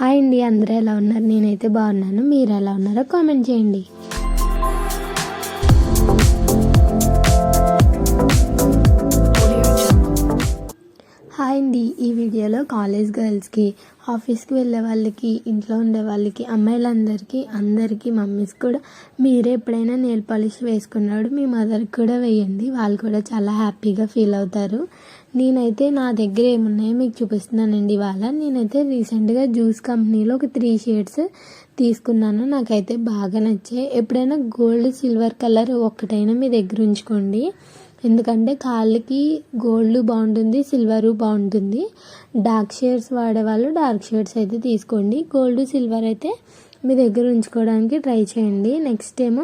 Hi అండి, అందరూ ఎలా ఉన్నారు? నేనైతే బాగున్నాను. మీరు ఎలా ఉన్నారో కామెంట్ చేయండి. హాయ్ అండి, ఈ వీడియోలో కాలేజ్ గర్ల్స్కి, ఆఫీస్కి వెళ్ళే వాళ్ళకి, ఇంట్లో ఉండే వాళ్ళకి, అందరికీ మమ్మీస్ కూడా మీరే ఎప్పుడైనా నెయిల్ పాలిష్ వేసుకున్నాడు మీ మదర్కి కూడా వేయండి. వాళ్ళు కూడా చాలా హ్యాపీగా ఫీల్ అవుతారు. నేనైతే నా దగ్గర ఏమున్నాయో మీకు చూపిస్తున్నానండి. ఇవాళ నేనైతే రీసెంట్గా జ్యూస్ కంపెనీలో ఒక 3 షేడ్స్ తీసుకున్నాను. నాకైతే బాగా నచ్చాయి. ఎప్పుడైనా గోల్డ్ సిల్వర్ కలర్ ఒక్కటైనా మీ దగ్గర ఉంచుకోండి. ఎందుకంటే కాళ్ళకి గోల్డ్ బాగుంటుంది, సిల్వరు బాగుంటుంది. డార్క్ షేడ్స్ వాడేవాళ్ళు డార్క్ షేడ్స్ అయితే తీసుకోండి. గోల్డ్ సిల్వర్ అయితే మీ దగ్గర ఉంచుకోవడానికి ట్రై చేయండి. నెక్స్ట్ ఏమో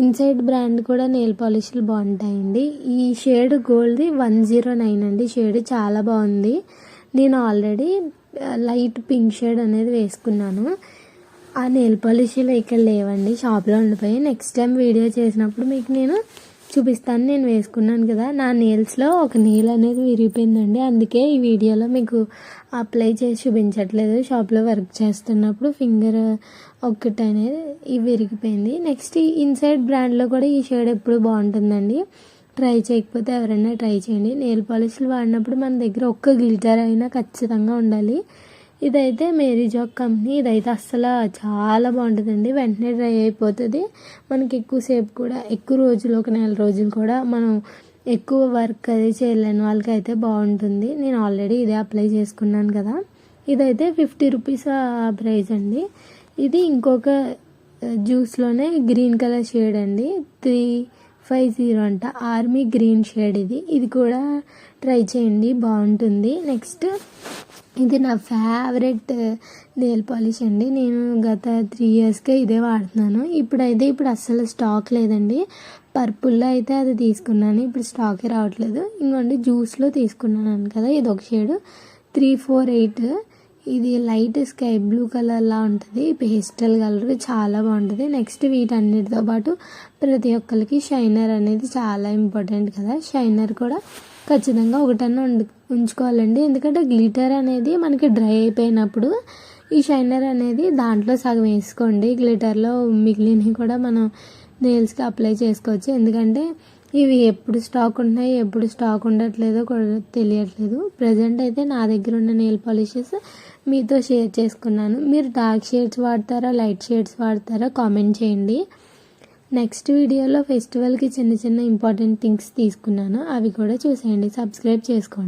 ఇన్సైడ్ బ్రాండ్ కూడా నెయిల్ పాలిష్లు బాగుంటాయండి. ఈ షేడ్ గోల్డ్ది 109 అండి. షేడ్ చాలా బాగుంది. నేను ఆల్రెడీ లైట్ పింక్ షేడ్ అనేది వేసుకున్నాను. ఆ నెయిల్ పాలిష్లు ఇక్కడ లేవండి, షాప్లో ఉండిపోయి. నెక్స్ట్ టైం వీడియో చేసినప్పుడు మీకు నేను చూపిస్తాను. నేను వేసుకున్నాను కదా, నా నెయిల్స్లో ఒక నెయిల్ అనేది విరిగిపోయిందండి. అందుకే ఈ వీడియోలో మీకు అప్లై చేసి చూపించట్లేదు. షాప్లో వర్క్ చేస్తున్నప్పుడు ఫింగర్ ఒక్కటి అనేది విరిగిపోయింది. నెక్స్ట్ ఇన్సైడ్ బ్రాండ్లో కూడా ఈ షేడ్ ఎప్పుడు బాగుంటుందండి. ట్రై చేయకపోతే ఎవరైనా ట్రై చేయండి. నెయిల్ పాలిష్లు వాడినప్పుడు మన దగ్గర ఒక్క గ్లిటర్ అయినా ఖచ్చితంగా ఉండాలి. ఇదైతే మేరీ జాక్ కంపెనీ. ఇదైతే అస్సలు చాలా బాగుంటుందండి. వెంటనే డ్రై అయిపోతుంది. మనకి ఎక్కువసేపు కూడా, ఎక్కువ రోజులు, ఒక 4 రోజులు కూడా మనం ఎక్కువ వర్క్ అది చేయలేని వాళ్ళకి అయితే బాగుంటుంది. నేను ఆల్రెడీ ఇదే అప్లై చేసుకున్నాను కదా. ఇదైతే 50 రూపీస్ ప్రైస్ అండి. ఇది ఇంకొక జ్యూస్లోనే గ్రీన్ కలర్ షేడ్ అండి, 350 అంట. ఆర్మీ గ్రీన్ షేడ్ ఇది కూడా ట్రై చేయండి, బాగుంటుంది. నెక్స్ట్ ఇది నా ఫేవరెట్ నెయిల్ పాలిష్ అండి. నేను గత 3 ఇయర్స్గా ఇదే వాడుతున్నాను. ఇప్పుడు అస్సలు స్టాక్ లేదండి. పర్పుల్లో అయితే అది తీసుకున్నాను, ఇప్పుడు స్టాకే రావట్లేదు. ఇంకోండి జ్యూస్లో తీసుకున్నాను కదా, ఇది ఒక షేడ్ 348. ఇది లైట్ స్కై బ్లూ కలర్లా ఉంటుంది, పేస్టల్ కలర్, చాలా బాగుంటుంది. నెక్స్ట్ వీటన్నిటితో పాటు ప్రతి ఒక్కరికి షైనర్ అనేది చాలా ఇంపార్టెంట్ కదా. షైనర్ కూడా ఖచ్చితంగా ఒకటన్నా ఉంచుకోవాలండి. ఎందుకంటే గ్లిటర్ అనేది మనకి డ్రై అయిపోయినప్పుడు ఈ షైనర్ అనేది దాంట్లో సగం వేసుకోండి. గ్లిటర్లో మిగిలినవి కూడా మనం నెయిల్స్కి అప్లై చేసుకోవచ్చు. ఎందుకంటే ఇవి ఎప్పుడు స్టాక్ ఉంటున్నాయి, ఎప్పుడు స్టాక్ ఉండట్లేదో కూడా తెలియట్లేదు. ప్రజెంట్ అయితే నా దగ్గర ఉన్న నెయిల్ పాలిషెస్ మీతో షేర్ చేసుకున్నాను. మీరు డార్క్ షేడ్స్ వాడతారా, లైట్ షేడ్స్ వాడతారా, కామెంట్ చేయండి. నెక్స్ట్ వీడియోలో ఫెస్టివల్కి చిన్న ఇంపార్టెంట్ థింగ్స్ తీసుకున్నాను, అవి కూడా చూసేయండి. సబ్స్క్రైబ్ చేసుకోండి.